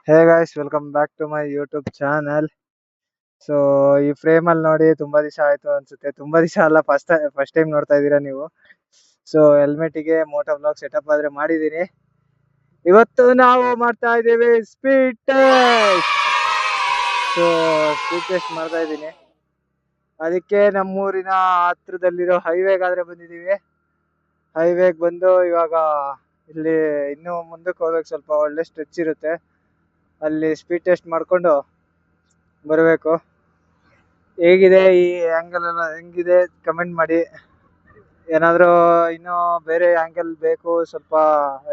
Hey guys, welcome back to my YouTube channel. So ಈ frame ಅಲ್ಲಿ ನೋಡಿ ತುಂಬಾ ದಿವಸ ಆಯ್ತು ಅನ್ಸುತ್ತೆ. ತುಂಬಾ ದಿವಸ ಅಲ್ಲ, ಫಸ್ಟ್ ಟೈಮ್ ನೋಡ್ತಾ ಇದ್ದೀರಾ ನೀವು. ಸೊ ಹೆಲ್ಮೆಟಿಗೆ ಮೋಟೋ ಬ್ಲಾಗ್ ಸೆಟಪ್ ಆದ್ರೆ ಮಾಡಿದೀನಿ. ಇವತ್ತು ನಾವು ಮಾಡ್ತಾ ಇದ್ದೀವಿ speed test. So speed test ಮಾಡ್ತಾ ಇದ್ದೀನಿ. ಅದಕ್ಕೆ ನಮ್ಮೂರಿನ ಹತ್ರದಲ್ಲಿರೋ ಹೈವೇಗಾದ್ರೆ ಬಂದಿದ್ದೀವಿ. ಹೈವೇಗ್ ಬಂದು ಇವಾಗ ಇಲ್ಲಿ ಇನ್ನೂ ಮುಂದಕ್ಕೆ ಹೋಗ್ಬೇಕು, ಸ್ವಲ್ಪ ಒಳ್ಳೆ ಸ್ಟ್ರೆಚ್ ಇರುತ್ತೆ. ಅಲ್ಲಿ ಸ್ಪೀಡ್ ಟೆಸ್ಟ್ ಮಾಡ್ಕೊಂಡು ಬರಬೇಕು. ಹೇಗಿದೆ ಈ ಆಂಗಲ್ ಎಲ್ಲ, ಹೆಂಗಿದೆ ಕಮೆಂಟ್ ಮಾಡಿ. ಏನಾದರೂ ಇನ್ನೂ ಬೇರೆ ಆಂಗಲ್ ಬೇಕು, ಸ್ವಲ್ಪ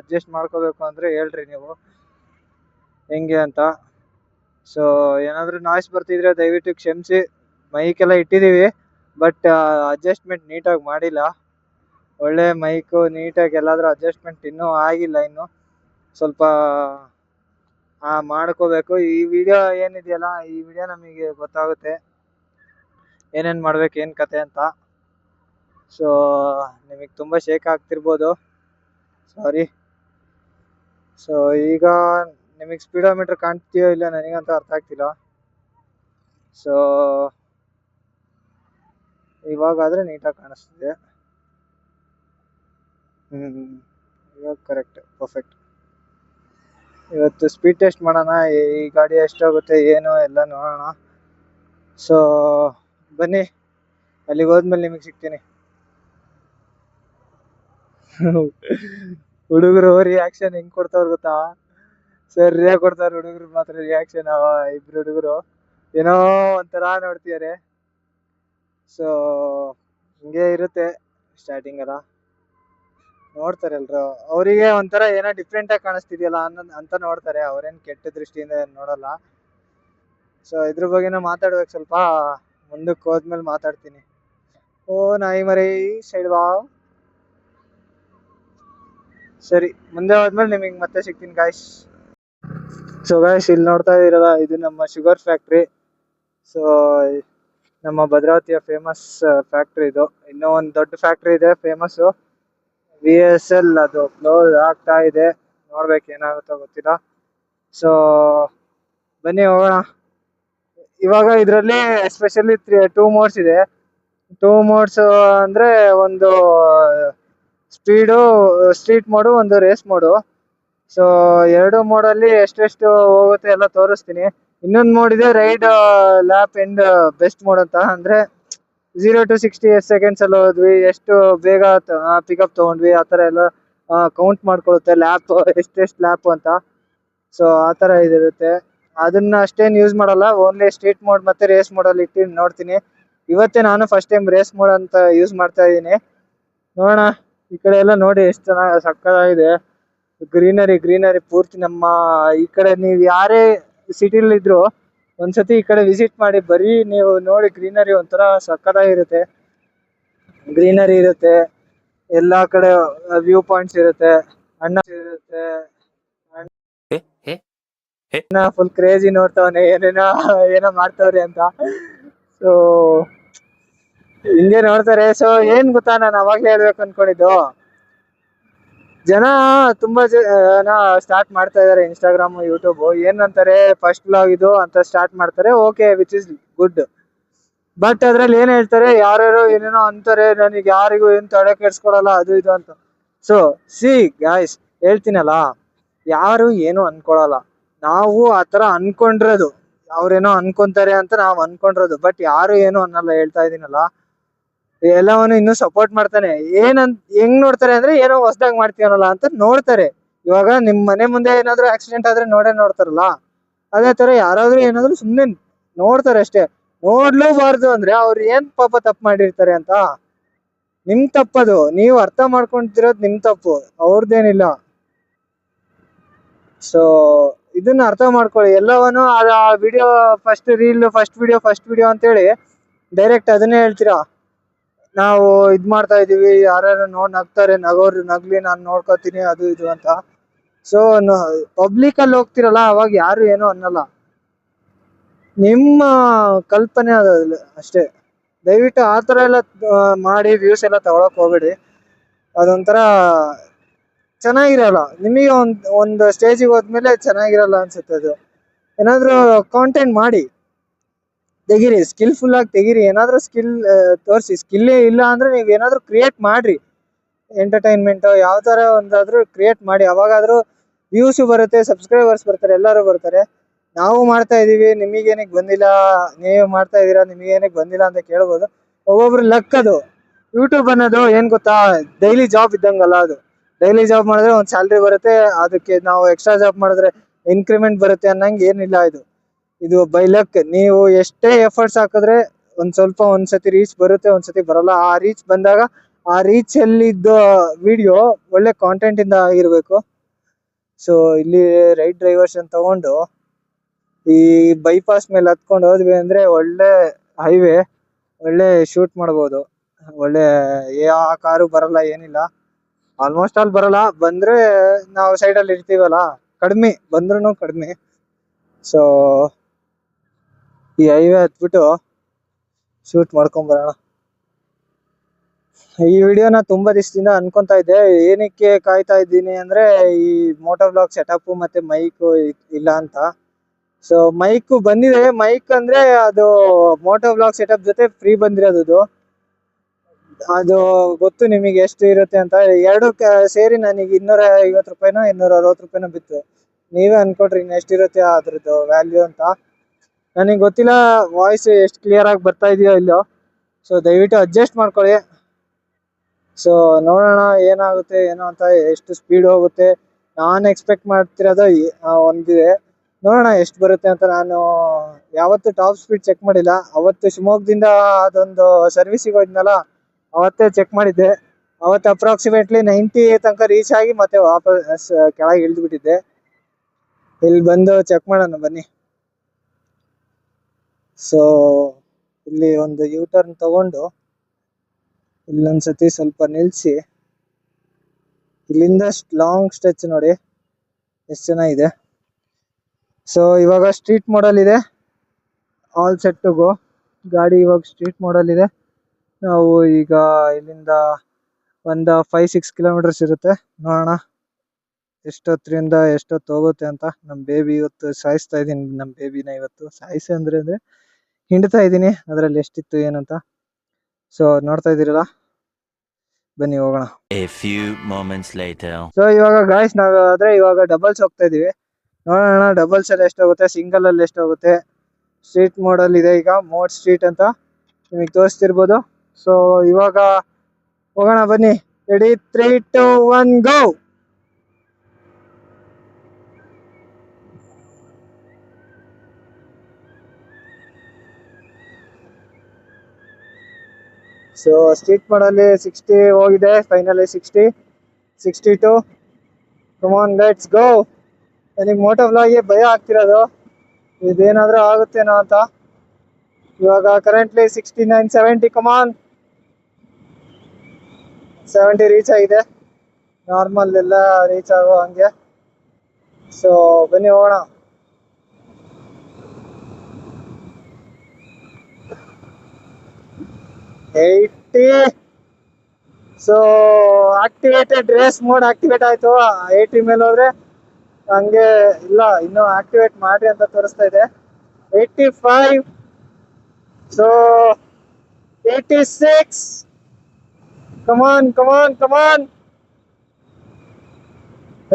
ಅಡ್ಜಸ್ಟ್ ಮಾಡ್ಕೋಬೇಕು ಅಂದರೆ ಹೇಳ್ರಿ ನೀವು ಹೆಂಗೆ ಅಂತ. ಸೊ ಏನಾದರೂ ನಾಯ್ಸ್ ಬರ್ತಿದ್ರೆ ದಯವಿಟ್ಟು ಕ್ಷಮಿಸಿ. ಮೈಕೆಲ್ಲ ಇಟ್ಟಿದ್ದೀವಿ, ಬಟ್ ಅಡ್ಜಸ್ಟ್ಮೆಂಟ್ ನೀಟಾಗಿ ಮಾಡಿಲ್ಲ. ಒಳ್ಳೆ ಮೈಕು ನೀಟಾಗಿ ಎಲ್ಲಾದರೂ ಅಡ್ಜಸ್ಟ್ಮೆಂಟ್ ಇನ್ನೂ ಆಗಿಲ್ಲ. ಇನ್ನು ಸ್ವಲ್ಪ ಮಾಡ್ಕೋಬೇಕು. ಈ ವಿಡಿಯೋ ಏನಿದೆಯಲ್ಲ, ಈ ವಿಡಿಯೋ ನಮಗೆ ಗೊತ್ತಾಗುತ್ತೆ ಏನೇನು ಮಾಡ್ಬೇಕು, ಏನು ಕತೆ ಅಂತ. ಸೊ ನಿಮಗೆ ತುಂಬ ಶೇಕ್ ಆಗ್ತಿರ್ಬೋದು, ಸಾರಿ. ಸೊ ಈಗ ನಿಮಗೆ ಸ್ಪೀಡೋಮೀಟರ್ ಕಾಣ್ತೀಯೋ ಇಲ್ಲ ನನಗಂತ ಅರ್ಥ ಆಗ್ತಿಲ್ಲ. ಸೊ ಇವಾಗಾದರೆ ನೀಟಾಗಿ ಕಾಣಿಸ್ತಿದೆ. ಇವಾಗ ಕರೆಕ್ಟ್, ಪರ್ಫೆಕ್ಟ್. ಇವತ್ತು ಸ್ಪೀಡ್ ಟೆಸ್ಟ್ ಮಾಡೋಣ. ಈ ಗಾಡಿ ಎಷ್ಟಾಗುತ್ತೆ ಏನು ಎಲ್ಲ ನೋಡೋಣ. ಸೊ ಬನ್ನಿ, ಅಲ್ಲಿಗೆ ಹೋದ್ಮೇಲೆ ನಿಮಗೆ ಸಿಗ್ತೀನಿ. ಹುಡುಗರು ರಿಯಾಕ್ಷನ್ ಹೆಂಗ್ ಕೊಡ್ತಾವ್ರ ಗೊತ್ತಾ? ಸರಿಯಾಗಿ ಕೊಡ್ತಾರ ಹುಡುಗರು ಮಾತ್ರ ರಿಯಾಕ್ಷನ್. ಇಬ್ರು ಹುಡುಗರು ಏನೋ ಒಂಥರ ನೋಡ್ತಿದಾರೆ. ಸೊ ಹಿಂಗೆ ಇರುತ್ತೆ ಸ್ಟಾರ್ಟಿಂಗ್ ಎಲ್ಲ. ನೋಡ್ತಾರೆ ಎಲ್ರು, ಅವರಿಗೆ ಒಂಥರ ಏನೋ ಡಿಫ್ರೆಂಟ್ ಆಗಿ ಕಾಣಿಸ್ತಿದ್ಯಲ್ಲ ಅಂತ ನೋಡ್ತಾರೆ. ಅವ್ರೇನ್ ಕೆಟ್ಟ ದೃಷ್ಟಿಯಿಂದ ನೋಡಲ್ಲ. ಸೊ ಇದ್ರ ಬಗ್ಗೆನೂ ಮಾತಾಡ್ಬೇಕು ಸ್ವಲ್ಪ. ಮುಂದಕ್ಕೆ ಹೋದ್ಮೇಲೆ ಮಾತಾಡ್ತೀನಿ. ಓ ನಾಯಿ ಮರಿ, ಸೈಡ್ ಬಾ. ಸರಿ, ಮುಂದೆ ಹೋದ್ಮೇಲೆ ನಿಮಗೆ ಮತ್ತೆ ಸಿಗ್ತೀನಿ ಗಾಯ್ಸ್. ಸೊ ಗಾಯ್ಸ್, ಇಲ್ಲಿ ನೋಡ್ತಾ ಇದ್ದೀರಲ್ಲ, ಇದು ನಮ್ಮ ಶುಗರ್ ಫ್ಯಾಕ್ಟ್ರಿ. ಸೊ ನಮ್ಮ ಭದ್ರಾವತಿಯ ಫೇಮಸ್ ಫ್ಯಾಕ್ಟ್ರಿ ಇದು. ಇನ್ನೂ ಒಂದು ದೊಡ್ಡ ಫ್ಯಾಕ್ಟ್ರಿ ಇದೆ ಫೇಮಸ್ಸು, VSL. ಅದು ಕ್ಲೋಸ್ ಆಗ್ತಾ ಇದೆ, ನೋಡ್ಬೇಕು ಏನಾಗುತ್ತೋ ಗೊತ್ತಿಲ್ಲ. ಸೊ ಬನ್ನಿ ಹೋಗೋಣ. ಇವಾಗ ಇದರಲ್ಲಿ ಎಸ್ಪೆಷಲಿ 2 ಮೋಡ್ಸ್ ಇದೆ. 2 ಮೋಡ್ಸ್ ಅಂದರೆ ಒಂದು ಸ್ಟ್ರೀಟ್ ಮೋಡು, ಒಂದು ರೇಸ್ ಮೋಡು. ಸೊ 2 ಮೋಡಲ್ಲಿ ಎಷ್ಟೆಷ್ಟು ಹೋಗುತ್ತೆ ಎಲ್ಲ ತೋರಿಸ್ತೀನಿ. ಇನ್ನೊಂದು ಮೋಡ್ ಇದೆ ರೈಡ್ ಲ್ಯಾಪ್ ಎಂಡ್ ಬೆಸ್ಟ್ ಮೋಡ್ ಅಂತ. ಅಂದರೆ 0 to 60 ಸೆಕೆಂಡ್ಸ್ ಅಲ್ಲಿ ಹೋದ್ವಿ, ಎಷ್ಟು ಬೇಗ ಪಿಕಪ್ ತೊಗೊಂಡ್ವಿ, ಆ ಥರ ಎಲ್ಲ ಕೌಂಟ್ ಮಾಡ್ಕೊಳ್ಳುತ್ತೆ ಲ್ಯಾಪ್, ಎಷ್ಟೆಷ್ಟು ಲ್ಯಾಪ್ ಅಂತ. ಸೊ ಆ ಥರ ಇದಿರುತ್ತೆ. ಅದನ್ನ ಅಷ್ಟೇನು ಯೂಸ್ ಮಾಡಲ್ಲ, ಓನ್ಲಿ ಸ್ಟ್ರೀಟ್ ಮೋಡ್ ಮತ್ತು ರೇಸ್ ಮೋಡಲ್ಲಿ ಇಟ್ಟು ನೋಡ್ತೀನಿ. ಇವತ್ತೇ ನಾನು ಫಸ್ಟ್ ಟೈಮ್ ರೇಸ್ ಮೋಡ್ ಅಂತ ಯೂಸ್ ಮಾಡ್ತಾ ಇದ್ದೀನಿ. ನೋಡೋಣ. ಈ ಕಡೆ ಎಲ್ಲ ನೋಡಿ ಎಷ್ಟು ಚೆನ್ನಾಗಿ ಸಕ್ಕತ್ತಾಗಿದೆ. ಗ್ರೀನರಿ ಪೂರ್ತಿ. ನಮ್ಮ ಈ ಕಡೆ ನೀವು ಯಾರೇ ಸಿಟಿಲಿ ಇದ್ರು ಒಂದ್ಸತಿ ಈ ಕಡೆ ವಿಸಿಟ್ ಮಾಡಿ, ಬರೀ ನೀವು ನೋಡಿ ಗ್ರೀನರಿ ಒಂಥರ ಸಕ್ಕತ್ತಾಗಿರುತ್ತೆ. ಗ್ರೀನರಿ ಇರುತ್ತೆ, ಎಲ್ಲಾ ಕಡೆ ವ್ಯೂ ಪಾಯಿಂಟ್ಸ್ ಇರುತ್ತೆ, ಅಣ್ಣ ಇರುತ್ತೆ. ಫುಲ್ ಕ್ರೇಜಿ ನೋಡ್ತಾವನೆ, ಏನೋ ಮಾಡ್ತಾವ್ರಿ ಅಂತ. ಸೊ ಹಿಂಗೆ ನೋಡ್ತಾರೆ. ಸೊ ಏನ್ ಗೊತ್ತಾ, ನಾನು ಅವಾಗ್ಲೇ ಹೇಳ್ಬೇಕು ಅನ್ಕೊಂಡಿದ್ದು, ಜನ ತುಂಬಾ ಜನ ಸ್ಟಾರ್ಟ್ ಮಾಡ್ತಾ ಇದಾರೆ ಇನ್ಸ್ಟಾಗ್ರಾಮ್, ಯೂಟ್ಯೂಬ್. ಏನಂತಾರೆ, ಫಸ್ಟ್ ಬ್ಲಾಗ್ ಇದು ಅಂತ ಸ್ಟಾರ್ಟ್ ಮಾಡ್ತಾರೆ. Okay, which is good. But ಅದ್ರಲ್ಲಿ ಏನ್ ಹೇಳ್ತಾರೆ, ಯಾರ್ಯಾರು ಏನೇನೋ ಅಂತಾರೆ, ನನಗೆ ಯಾರಿಗೂ ಏನ್ ತಡೆ ಕೆಡ್ಸ್ಕೊಡಲ್ಲ, ಅದು ಇದು ಅಂತ. ಸೊ ಸಿ ಗಾಯ್ಸ್, ಹೇಳ್ತೀನಲ್ಲ, ಯಾರು ಏನು ಅನ್ಕೊಳಲ್ಲ. ನಾವು ಆತರ ಅನ್ಕೊಂಡಿರೋದು, ಅವ್ರೇನೋ ಅನ್ಕೊಂತಾರೆ ಅಂತ ನಾವು ಅನ್ಕೊಂಡಿರೋದು. ಬಟ್ ಯಾರು ಏನು ಅನ್ನಲ್ಲ, ಹೇಳ್ತಾ ಇದೀನಲ್ಲ. ಎಲ್ಲವನ್ನೂ ಇನ್ನೂ ಸಪೋರ್ಟ್ ಮಾಡ್ತಾನೆ. ಹೆಂಗ್ ನೋಡ್ತಾರೆ ಅಂದ್ರೆ, ಏನೋ ಹೊಸದಾಗಿ ಮಾಡ್ತೀವನಲ್ಲ ಅಂತ ನೋಡ್ತಾರೆ. ಇವಾಗ ನಿಮ್ ಮನೆ ಮುಂದೆ ಏನಾದ್ರು ಆಕ್ಸಿಡೆಂಟ್ ಆದ್ರೆ ನೋಡ್ತಾರಲ್ಲ, ಅದೇ ತರ ಯಾರಾದ್ರೂ ಏನಾದ್ರು ಸುಮ್ನೆ ನೋಡ್ತಾರೆ ಅಷ್ಟೇ. ನೋಡ್ಲೇಬಾರ್ದು ಅಂದ್ರೆ ಅವ್ರು ಏನ್ ಪಾಪ ತಪ್ಪು ಮಾಡಿರ್ತಾರೆ ಅಂತ. ನಿಮ್ ತಪ್ಪದು, ನೀವು ಅರ್ಥ ಮಾಡ್ಕೊಂತಿರೋದು ನಿಮ್ ತಪ್ಪು, ಅವ್ರದ್ದೇನಿಲ್ಲ. ಸೊ ಇದನ್ನ ಅರ್ಥ ಮಾಡ್ಕೊಳ್ಳಿ ಎಲ್ಲವನ್ನೂ. ಆ ವಿಡಿಯೋ ಫಸ್ಟ್ ವಿಡಿಯೋ ಅಂತೇಳಿ ಡೈರೆಕ್ಟ್ ಅದನ್ನೇ ಹೇಳ್ತೀರಾ. ನಾವು ಇದ್ ಮಾಡ್ತಾ ಇದೀವಿ, ಯಾರ್ಯಾರು ನಗ್ತಾರೆ, ನಗ್ಲಿ, ನಾನು ನೋಡ್ಕೋತೀನಿ, ಅದು ಇದು ಅಂತ. ಸೊ ಪಬ್ಲಿಕ್ ಅಲ್ಲಿ ಹೋಗ್ತಿರಲ್ಲ, ಅವಾಗ ಯಾರು ಏನು ಅನ್ನಲ್ಲ. ನಿಮ್ಮ ಕಲ್ಪನೆ ಅದ ಅಷ್ಟೇ. ದಯವಿಟ್ಟು ಆ ಥರ ಎಲ್ಲ ಮಾಡಿ ವ್ಯೂಸ್ ಎಲ್ಲ ತಗೊಳಕ್ ಹೋಗ್ಬೇಡಿ. ಅದೊಂಥರ ಚೆನ್ನಾಗಿರಲ್ಲ. ನಿಮಗೆ ಒಂದು ಸ್ಟೇಜಿಗೆ ಹೋದ್ಮೇಲೆ ಚೆನ್ನಾಗಿರಲ್ಲ ಅನ್ಸುತ್ತೆ ಅದು. ಏನಾದ್ರು ಕಾಂಟೆಂಟ್ ಮಾಡಿ ತೆಗೀರಿ, ಸ್ಕಿಲ್ಫುಲ್ ಆಗಿ ತೆಗೀರಿ, ಏನಾದ್ರು ಸ್ಕಿಲ್ ತೋರಿಸಿ. ಸ್ಕಿಲ್ಲೇ ಇಲ್ಲ ಅಂದ್ರೆ ನೀವು ಏನಾದ್ರು ಕ್ರಿಯೇಟ್ ಮಾಡ್ರಿ, ಎಂಟರ್ಟೈನ್ಮೆಂಟ್ ಯಾವ ತರ ಒಂದಾದ್ರೂ ಕ್ರಿಯೇಟ್ ಮಾಡಿ. ಅವಾಗಾದ್ರೂ ವ್ಯೂಸ್ ಬರುತ್ತೆ, ಸಬ್ಸ್ಕ್ರೈಬರ್ಸ್ ಬರ್ತಾರೆ, ಎಲ್ಲರೂ ಬರ್ತಾರೆ. ನಾವು ಮಾಡ್ತಾ ಇದೀವಿ, ನಿಮಗೇನಕ್ಕೆ ಬಂದಿಲ್ಲ, ನೀವು ಮಾಡ್ತಾ ಇದೀರಾ ನಿಮಗೇನಕ್ಕೆ ಬಂದಿಲ್ಲ ಅಂತ ಕೇಳ್ಬೋದು. ಒಬ್ಬೊಬ್ರು ಲಕ್ ಅದು. ಯೂಟ್ಯೂಬ್ ಅನ್ನೋದು ಏನ್ ಗೊತ್ತಾ, ಡೈಲಿ ಜಾಬ್ ಇದ್ದಂಗಲ್ಲ ಅದು. ಡೈಲಿ ಜಾಬ್ ಮಾಡಿದ್ರೆ ಒಂದು ಸ್ಯಾಲ್ರಿ ಬರುತ್ತೆ, ಅದಕ್ಕೆ ನಾವು ಎಕ್ಸ್ಟ್ರಾ ಜಾಬ್ ಮಾಡಿದ್ರೆ ಇನ್ಕ್ರಿಮೆಂಟ್ ಬರುತ್ತೆ ಅನ್ನಂಗೆ ಏನಿಲ್ಲ ಇದು ಬೈ ಲಕ್. ನೀವು ಎಷ್ಟೇ ಎಫರ್ಟ್ಸ್ ಹಾಕಿದ್ರೆ ಒಂದ್ಸತಿ ರೀಚ್ ಬರುತ್ತೆ, ಒಂದ್ಸತಿ ಬರಲ್ಲ. ಆ ರೀಚ್ ಬಂದಾಗ ಆ ರೀಚ್ ಅಲ್ಲಿದ್ದ ವಿಡಿಯೋ ಒಳ್ಳೆ ಕಾಂಟೆಂಟ್ ಇಂದ ಆಗಿರ್ಬೇಕು. ಸೊ ಇಲ್ಲಿ ರೈಟ್ ಡೈವರ್ಷನ್ ತಗೊಂಡು ಈ ಬೈಪಾಸ್ ಮೇಲೆ ಹತ್ಕೊಂಡು ಹೋದ್ವಿ ಅಂದ್ರೆ ಒಳ್ಳೆ ಹೈವೇ, ಒಳ್ಳೆ ಶೂಟ್ ಮಾಡ್ಬೋದು. ಒಳ್ಳೆ ಯಾವ ಕಾರು ಬರಲ್ಲ, ಏನಿಲ್ಲ, ಆಲ್ಮೋಸ್ಟ್ ಆಲ್ ಬರಲ್ಲ. ಬಂದ್ರೆ ನಾವು ಸೈಡಲ್ಲಿ ಇರ್ತೀವಲ್ಲ, ಕಡಿಮೆ ಬಂದ್ರೂ ಕಡಿಮೆ. ಸೊ ಈ ಹೈವೇ ಹತ್ಬಿಟ್ಟು ಶೂಟ್ ಮಾಡ್ಕೊಂಡ್ ಬರೋಣ. ಈ ವಿಡಿಯೋನ ತುಂಬಾ ದಿವಸದಿಂದ ಅನ್ಕೊಂತಾ ಇದ್ದೆ. ಏನಕ್ಕೆ ಕಾಯ್ತಾ ಇದ್ದೀನಿ ಅಂದ್ರೆ, ಈ ಮೋಟೋ ಬ್ಲಾಗ್ ಸೆಟಪ್ ಮತ್ತೆ ಮೈಕ್ ಇಲ್ಲ ಅಂತ. ಸೊ ಮೈಕ್ ಬಂದಿದೆ. ಮೈಕ್ ಅಂದ್ರೆ ಅದು ಮೋಟೋ ಬ್ಲಾಗ್ ಸೆಟಪ್ ಜೊತೆ ಫ್ರೀ ಬಂದಿರೋದು. ಅದು ಗೊತ್ತು ನಿಮಗೆ ಎಷ್ಟು ಇರುತ್ತೆ ಅಂತ. ಎರಡು ಸೇರಿ ನನಗೆ 250 ರೂಪಾಯಿನೋ 260 ರೂಪಾಯಿನೋ ಬಿತ್ತು. ನೀವೇ ಅನ್ಕೊಡ್ರಿ ಎಷ್ಟಿರುತ್ತೆ ಅದ್ರದ್ದು ವ್ಯಾಲ್ಯೂ ಅಂತ. ನನಗೆ ಗೊತ್ತಿಲ್ಲ ವಾಯ್ಸ್ ಎಷ್ಟು ಕ್ಲಿಯರ್ ಆಗಿ ಬರ್ತಾ ಇದೆಯೋ ಇಲ್ಲೋ. ಸೊ ದಯವಿಟ್ಟು ಅಡ್ಜಸ್ಟ್ ಮಾಡ್ಕೊಳ್ಳಿ. ಸೊ ನೋಡೋಣ ಏನಾಗುತ್ತೆ ಏನೋ ಅಂತ, ಎಷ್ಟು ಸ್ಪೀಡ್ ಹೋಗುತ್ತೆ. ನಾನು ಎಕ್ಸ್ಪೆಕ್ಟ್ ಮಾಡ್ತಿರೋದು ಒಂದಿದೆ, ನೋಡೋಣ ಎಷ್ಟು ಬರುತ್ತೆ ಅಂತ. ನಾನು ಯಾವತ್ತು ಟಾಪ್ ಸ್ಪೀಡ್ ಚೆಕ್ ಮಾಡಿಲ್ಲ. ಅವತ್ತು ಶಿವಮೊಗ್ಗದಿಂದ ಅದೊಂದು ಸರ್ವಿಸಿಗೆ ಹೋದ್ನಲ್ಲ, ಅವತ್ತೇ ಚೆಕ್ ಮಾಡಿದ್ದೆ. ಅವತ್ತು ಅಪ್ರಾಕ್ಸಿಮೇಟ್ಲಿ 90 ತನಕ ರೀಚ್ ಆಗಿ ಮತ್ತೆ ವಾಪಸ್ ಕೆಳಗೆ ಇಳಿದ್ಬಿಟ್ಟಿದ್ದೆ. ಇಲ್ಲಿ ಬಂದು ಚೆಕ್ ಮಾಡೋಣ ಬನ್ನಿ. ಸೊ ಇಲ್ಲಿ ಒಂದು ಯೂ ಟರ್ನ್ ತಗೊಂಡು ಇಲ್ಲೊಂದ್ಸತಿ ಸ್ವಲ್ಪ ನಿಲ್ಸಿ, ಇಲ್ಲಿಂದ ಲಾಂಗ್ ಸ್ಟ್ರೆಚ್ ನೋಡಿ ಎಷ್ಟು ಚೆನ್ನಾಗಿದೆ. ಸೊ ಇವಾಗ ಸ್ಟ್ರೀಟ್ ಮೋಡಲ್ ಇದೆ, ಆಲ್ ಸೆಟ್ ಟು ಗೋ. ಗಾಡಿ ಇವಾಗ ಸ್ಟ್ರೀಟ್ ಮೋಡಲ್ ಇದೆ. ನಾವು ಈಗ ಇಲ್ಲಿಂದ ಒಂದು 5-6 ಕಿಲೋಮೀಟರ್ಸ್ ಇರುತ್ತೆ. ನೋಡೋಣ ಎಷ್ಟೊತ್ತರಿಂದ ಎಷ್ಟೊತ್ತು ಹೋಗುತ್ತೆ ಅಂತ. ನಮ್ಮ ಬೇಬಿ ಇವತ್ತು ಸಾಯಿಸ್ತಾ ಇದ್ದೀನಿ. ನಮ್ಮ ಬೇಬಿನ ಇವತ್ತು ಅಂದ್ರೆ ಹಿಂಡ್ತಾ ಇದ್ದೀನಿ, ಅದರಲ್ಲಿ ಎಷ್ಟಿತ್ತು ಏನಂತ. ಸೊ ನೋಡ್ತಾ ಇದ್ದೀರಲ್ಲ, ಬನ್ನಿ ಹೋಗೋಣ. ಸೊ ಇವಾಗ ಗಾಯ್ಸ್ ಇವಾಗ ಡಬಲ್ಸ್ ಹೋಗ್ತಾ ಇದೀವಿ. ನೋಡೋಣ ಡಬಲ್ಸ್ ಅಲ್ಲಿ ಎಷ್ಟಾಗುತ್ತೆ, ಸಿಂಗಲ್ ಅಲ್ಲಿ ಎಷ್ಟಾಗುತ್ತೆ. ಸ್ಟ್ರೀಟ್ ಮೋಡಲ್ ಇದೆ, ಈಗ ಮೋಡ್ ಸ್ಟ್ರೀಟ್ ಅಂತ ನಿಮಗೆ ತೋರಿಸ್ತಿರ್ಬೋದು. ಸೊ ಇವಾಗ ಹೋಗೋಣ ಬನ್ನಿ. Ready, 3, 2, 1 go. ಸೊ ಸ್ಟ್ರೀಟ್ ಮೋಡಲ್ಲಿ 60 ಹೋಗಿದೆ, finally 60, 62. Come on let's go. ನನಗೆ ಮೋಟೋ ವ್ಲಾಗ್ಗೆ ಭಯ ಆಗ್ತಿರೋದು, ಇದೇನಾದ್ರೂ ಆಗುತ್ತೇನೋ ಅಂತ. ಇವಾಗ ಕರೆಂಟ್ಲಿ 69, 70. ಕಮ್ ಆನ್, 70 ರೀಚ್ ಆಗಿದೆ. ನಾರ್ಮಲ್ ಎಲ್ಲ ರೀಚ್ ಆಗೋ ಹಂಗೆ. ಸೊ ಬನ್ನಿ ಹೋಗೋಣ. So activated race mode activate ಆಯ್ತು. 80 ಮೇಲೆ ಹೋದ್ರೆ ಹಂಗೆ ಇಲ್ಲ, ಇನ್ನು ಆಕ್ಟಿವೇಟ್ ಮಾಡ್ರಿ ಅಂತ ತೋರಿಸ್ತಾ ಇದೆ. 85. ಸೊ 86. ಕಮಾನ್ ಕಮಾನ್ ಕಮಾನ್.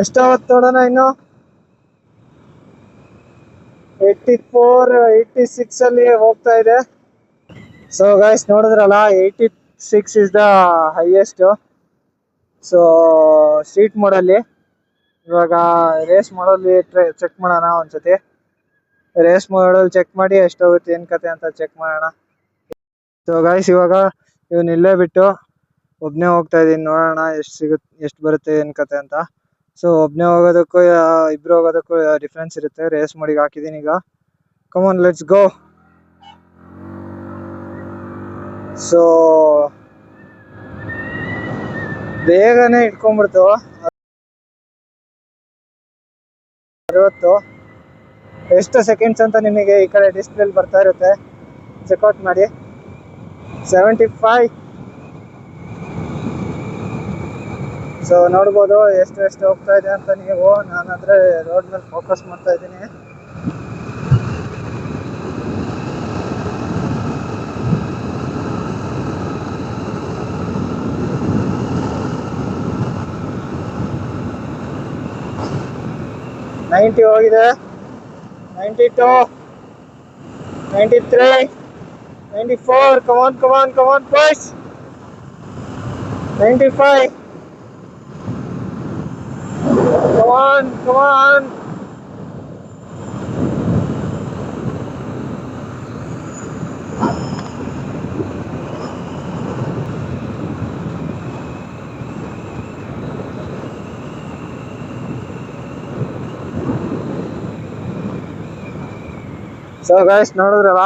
ಎಷ್ಟಾವತ್ತು ನೋಡೋಣ ಇನ್ನು. 84, 86 ಅಲ್ಲಿ ಹೋಗ್ತಾ ಇದೆ. ಸೊ ಗೈಸ್ ನೋಡಿದ್ರಲ್ಲ, 86 is the highest. So street ಮೋಡಲ್ಲಿ. ಇವಾಗ ರೇಸ್ ಮೋಡಲ್ಲಿ ಚೆಕ್ ಮಾಡೋಣ ಒಂದ್ಸತಿ. ರೇಸ್ ಮೋಡಲ್ಲಿ ಚೆಕ್ ಮಾಡಿ ಎಷ್ಟೋಗುತ್ತೆ ಏನ್ ಕತೆ ಅಂತ ಚೆಕ್ ಮಾಡೋಣ. ಸೊ ಗೈಸ್ ಇವಾಗ ಇವನ್ ಇಲ್ಲೇ ಬಿಟ್ಟು ಒಬ್ನೇ ಹೋಗ್ತಾ ಇದೀನಿ. ನೋಡೋಣ ಎಷ್ಟು ಬರುತ್ತೆ ಏನ್ ಕತೆ ಅಂತ. ಸೊ ಒಬ್ನೇ ಹೋಗೋದಕ್ಕೂ ಇಬ್ರು ಹೋಗೋದಕ್ಕೂ ಡಿಫ್ರೆನ್ಸ್ ಇರುತ್ತೆ. ರೇಸ್ ಮೋಡಿಗೆ ಹಾಕಿದೀನಿ ಈಗ. Come on let's go. ಸೊ ಬೇಗನೆ ಇಟ್ಕೊಂಡ್ಬಿಡ್ತು. 60 ಎಷ್ಟು ಸೆಕೆಂಡ್ಸ್ ಅಂತ ನಿಮಗೆ ಈ ಕಡೆ ಡಿಸ್ಪ್ಲೇಲಿ ಬರ್ತಾ ಇರುತ್ತೆ, ಚೆಕ್ಔಟ್ ಮಾಡಿ. 75, ಸೊ ನೋಡ್ಬೋದು ಎಷ್ಟು ಹೋಗ್ತಾ ಇದೆ ಅಂತ ನೀವು. ನಾನಾದ್ರೆ ರೋಡ್ ಮೇಲೆ ಫೋಕಸ್ ಮಾಡ್ತಾ ಇದ್ದೀನಿ. ನೈಂಟಿ ಹೋಗಿದೆ, 92, 93, 94, come on, push, 95, come on. So guys ನೋಡಿದ್ರಲ್ಲ,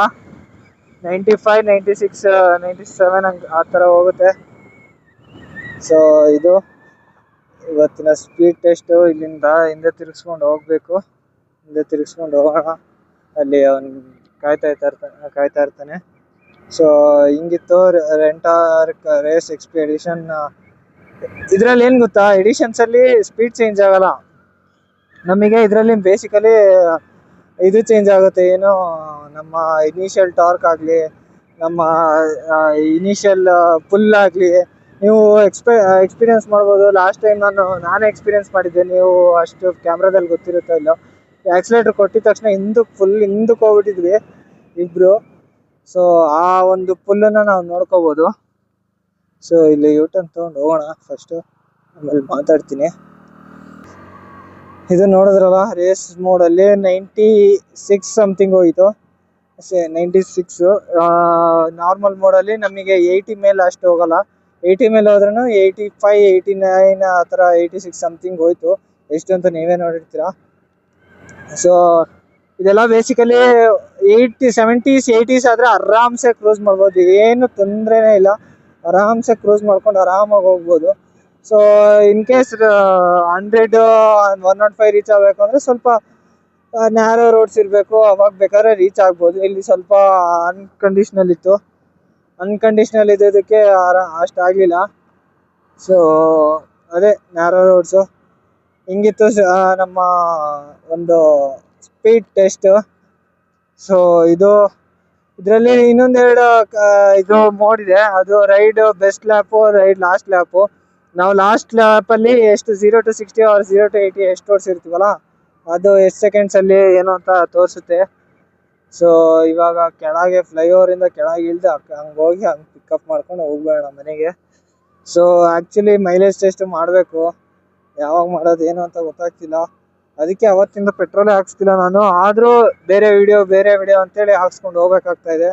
95, 96, 97 ಹಂಗೆ ಆ ಥರ ಹೋಗುತ್ತೆ. ಸೊ ಇದು ಇವತ್ತಿನ ಸ್ಪೀಡ್ ಟೆಸ್ಟು. ಇಲ್ಲಿಂದ ಹಿಂದೆ ತಿರುಗಿಸ್ಕೊಂಡು ಹೋಗ್ಬೇಕು, ಹಿಂದೆ ತಿರುಗಿಸ್ಕೊಂಡು ಹೋಗೋಣ. ಅಲ್ಲಿ ಅವನು ಕಾಯ್ತಾ ಇರ್ತಾನೆ. ಸೊ ಹಿಂಗಿತ್ತು ರೆಂಟಾರ್ ರೇಸ್ ಎಕ್ಸ್ಪೆಡಿಷನ್. ಇದರಲ್ಲಿ ಏನು ಗೊತ್ತಾ, ಎಡಿಷನ್ಸಲ್ಲಿ ಸ್ಪೀಡ್ ಚೇಂಜ್ ಆಗಲ್ಲ ನಮಗೆ. ಇದರಲ್ಲಿ ಬೇಸಿಕಲಿ ಇದು ಚೇಂಜ್ ಆಗುತ್ತೆ, ಏನು ನಮ್ಮ ಇನಿಷಿಯಲ್ ಟಾರ್ಕ್ ಆಗಲಿ, ನಮ್ಮ ಇನಿಷಿಯಲ್ ಪುಲ್ ಆಗಲಿ ನೀವು ಎಕ್ಸ್ಪೀರಿಯನ್ಸ್ ಮಾಡ್ಬೋದು. ಲಾಸ್ಟ್ ಟೈಮ್ ನಾನೇ ಎಕ್ಸ್ಪೀರಿಯನ್ಸ್ ಮಾಡಿದ್ದೆ, ನೀವು ಅಷ್ಟು ಕ್ಯಾಮ್ರಾದಲ್ಲಿ ಗೊತ್ತಿರುತ್ತೋ ಇಲ್ಲೋ. ಆಕ್ಸಿಲೇಟರ್ ಕೊಟ್ಟಿದ ತಕ್ಷಣ ಹಿಂದಕ್ಕೆ ಹೋಗ್ಬಿಟ್ಟಿದ್ವಿ ಇಬ್ಬರು. ಸೊ ಆ ಒಂದು ಪುಲ್ಲನ್ನು ನಾವು ನೋಡ್ಕೋಬೋದು. ಸೊ ಇಲ್ಲಿ ಯೂಟರ್ನ್ ತೊಗೊಂಡು ಹೋಗೋಣ ಫಸ್ಟು, ಆಮೇಲೆ ಮಾತಾಡ್ತೀನಿ. ಇದು ನೋಡಿದ್ರಲ್ಲ, ರೇಸ್ ಮೋಡಲ್ಲಿ 96 ಸಮಥಿಂಗ್ ಹೋಯಿತು, 96. ನಾರ್ಮಲ್ ಮೋಡಲ್ಲಿ ನಮಗೆ 80 ಮೇಲೆ ಅಷ್ಟು ಹೋಗಲ್ಲ. 80 ಮೇಲೆ ಹೋದ್ರೂ 85, 89 ಆ ಥರ, 86 ಸಮಥಿಂಗ್ ಹೋಯ್ತು. ಎಷ್ಟು ಅಂತ ನೀವೇ ನೋಡಿರ್ತೀರ. ಸೊ ಇದೆಲ್ಲ ಬೇಸಿಕಲಿ 70s 80s ಆದರೆ ಆರಾಮ್ಸೆ ಕ್ರೂಸ್ ಮಾಡ್ಬೋದು, ಏನು ತೊಂದರೆನೇ ಇಲ್ಲ. ಆರಾಮ್ಸೆ ಕ್ರೂಸ್ ಮಾಡ್ಕೊಂಡು ಆರಾಮಾಗಿ ಹೋಗ್ಬೋದು. ಸೊ ಇನ್ ಕೇಸ್ 100, 105 ರೀಚ್ ಆಗಬೇಕು ಅಂದರೆ ಸ್ವಲ್ಪ ನ್ಯಾರೋ ರೋಡ್ಸ್ ಇರಬೇಕು, ಅವಾಗ ಬೇಕಾದ್ರೆ ರೀಚ್ ಆಗ್ಬೋದು. ಇಲ್ಲಿ ಸ್ವಲ್ಪ ಅನ್ಕಂಡೀಷ್ನಲ್ ಇತ್ತು, ಅನ್ಕಂಡೀಷ್ನಲ್ ಇದ್ದೋದಕ್ಕೆ ಅಷ್ಟಾಗಲಿಲ್ಲ. ಸೊ ಅದೇ ನ್ಯಾರೋ ರೋಡ್ಸು. ಹಿಂಗಿತ್ತು ನಮ್ಮ ಒಂದು ಸ್ಪೀಡ್ ಟೆಸ್ಟು. ಸೊ ಇದರಲ್ಲಿ ಇನ್ನೊಂದೆರಡು ಇದು ಮೋಡ್ ಇದೆ. ಅದು ರೈಡ್ ಬೆಸ್ಟ್ ಲ್ಯಾಪು, ರೈಡ್ ಲಾಸ್ಟ್ ಲ್ಯಾಪು. ನಾವು ಲಾಸ್ಟ್ ಲ್ಯಾಪಲ್ಲಿ ಎಷ್ಟು 0 to 60 or 0 to 80 ಎಷ್ಟು ಓಡಿಸಿರ್ತೀವಲ್ಲ, ಅದು ಎಷ್ಟು ಸೆಕೆಂಡ್ಸಲ್ಲಿ ಏನು ಅಂತ ತೋರಿಸುತ್ತೆ. ಸೊ ಇವಾಗ ಕೆಳಗೆ ಫ್ಲೈಓವರಿಂದ ಕೆಳಗೆ ಇಳಿದು ಹಂಗೆ ಹೋಗಿ ಹಂಗೆ ಪಿಕಪ್ ಮಾಡ್ಕೊಂಡು ಹೋಗ್ಬೇಡ ಮನೆಗೆ. ಸೊ ಆ್ಯಕ್ಚುಲಿ ಮೈಲೇಜ್ ಟೆಸ್ಟ್ ಮಾಡಬೇಕು, ಯಾವಾಗ ಮಾಡೋದು ಏನು ಅಂತ ಗೊತ್ತಾಗ್ತಿಲ್ಲ. ಅದಕ್ಕೆ ಅವತ್ತಿಂದ ಪೆಟ್ರೋಲೇ ಹಾಕ್ಸ್ತಿಲ್ಲ ನಾನು. ಆದರೂ ಬೇರೆ ವಿಡಿಯೋ ಅಂತೇಳಿ ಹಾಕ್ಸ್ಕೊಂಡು ಹೋಗ್ಬೇಕಾಗ್ತಾ ಇದೆ.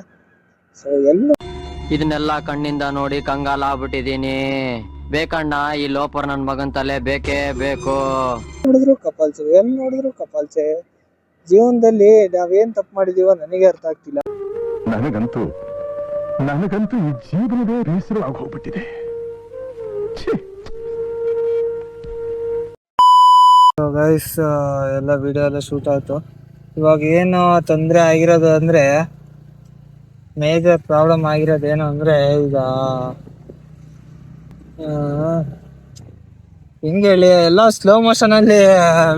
ಸೊ ಇದನ್ನೆಲ್ಲ ಕಣ್ಣಿಂದ ನೋಡಿ ಕಂಗಾಲ ಆಗ್ಬಿಟ್ಟಿದೀನಿ. ಬೇಕಣ್ಣ ಈ ಲೋಪರ್ ನನ್ ಮಗನ್ ತಲೆ ಬೇಕೇ ಬೇಕು. ನೋಡಿದ್ರು ಕಪಲ್ಸೆ. ಜೀವನದಲ್ಲಿ ನಾವೇನ್ ತಪ್ಪು ಮಾಡಿದೀವೋ ನನಗೆ ಅರ್ಥ ಆಗ್ತಿಲ್ಲ. ನನಗಂತೂ ಈ ಜೀವನವೇ ಬೇಸರ ಆಗೋಗ್ಬಿಟ್ಟಿದೆ. ಗೈಸ್ ಎಲ್ಲ ವಿಡಿಯೋ ಎಲ್ಲ ಶೂಟ್ ಆಯ್ತು. ಇವಾಗ ಏನು ತೊಂದರೆ ಆಗಿರೋದು ಅಂದ್ರೆ, ಮೇಜರ್ ಪ್ರಾಬ್ಲಮ್ ಆಗಿರೋದೇನು ಅಂದ್ರೆ, ಈಗ ಹೆಂಗೆ ಹೇಳಿ, ಎಲ್ಲ ಸ್ಲೋ ಮೋಷನಲ್ಲಿ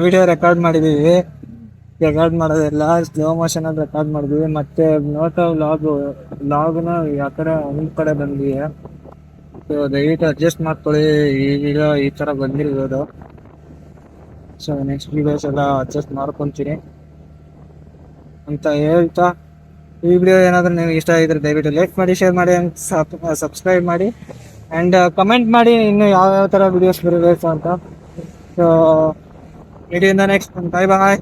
ವಿಡಿಯೋ ರೆಕಾರ್ಡ್ ಮಾಡಿದ್ದೀವಿ. ರೆಕಾರ್ಡ್ ಮಾಡೋದೆಲ್ಲ ಸ್ಲೋ ಮೋಷನಲ್ಲಿ ರೆಕಾರ್ಡ್ ಮಾಡಿದ್ವಿ. ಮತ್ತೆ ನೋಟೋ ವ್ಲಾಗ್ನ ಆ ಕಡೆ ಒಂದು ಕಡೆ ಬಂದಿದೆ. ಸೊ ದಯವಿಟ್ಟು ಅಡ್ಜಸ್ಟ್ ಮಾಡ್ಕೊಳ್ಳಿ, ಈ ವಿಡಿಯೋ ಈ ಥರ ಬಂದಿರ್ಬೋದು. ಸೊ ನೆಕ್ಸ್ಟ್ ವಿಡಿಯೋಸ್ ಎಲ್ಲ ಅಡ್ಜಸ್ಟ್ ಮಾಡ್ಕೊತೀನಿ ಅಂತ ಹೇಳ್ತಾ, ಈ ವಿಡಿಯೋ ಏನಾದರೂ ನಿಮಗೆ ಇಷ್ಟ ಆಗಿದ್ರೆ ದಯವಿಟ್ಟು ಲೈಕ್ ಮಾಡಿ, ಶೇರ್ ಮಾಡಿ, ಸಬ್ಸ್ಕ್ರೈಬ್ ಮಾಡಿ, ಆ್ಯಂಡ್ ಕಮೆಂಟ್ ಮಾಡಿ ಇನ್ನು ಯಾವ ಥರ ವಿಡಿಯೋಸ್ ಬರಬೇಕು ಅಂತ. ಸೊ ವಿಡಿಯೋಯಿಂದ ನೆಕ್ಸ್ಟ್ ಬಾಯ್.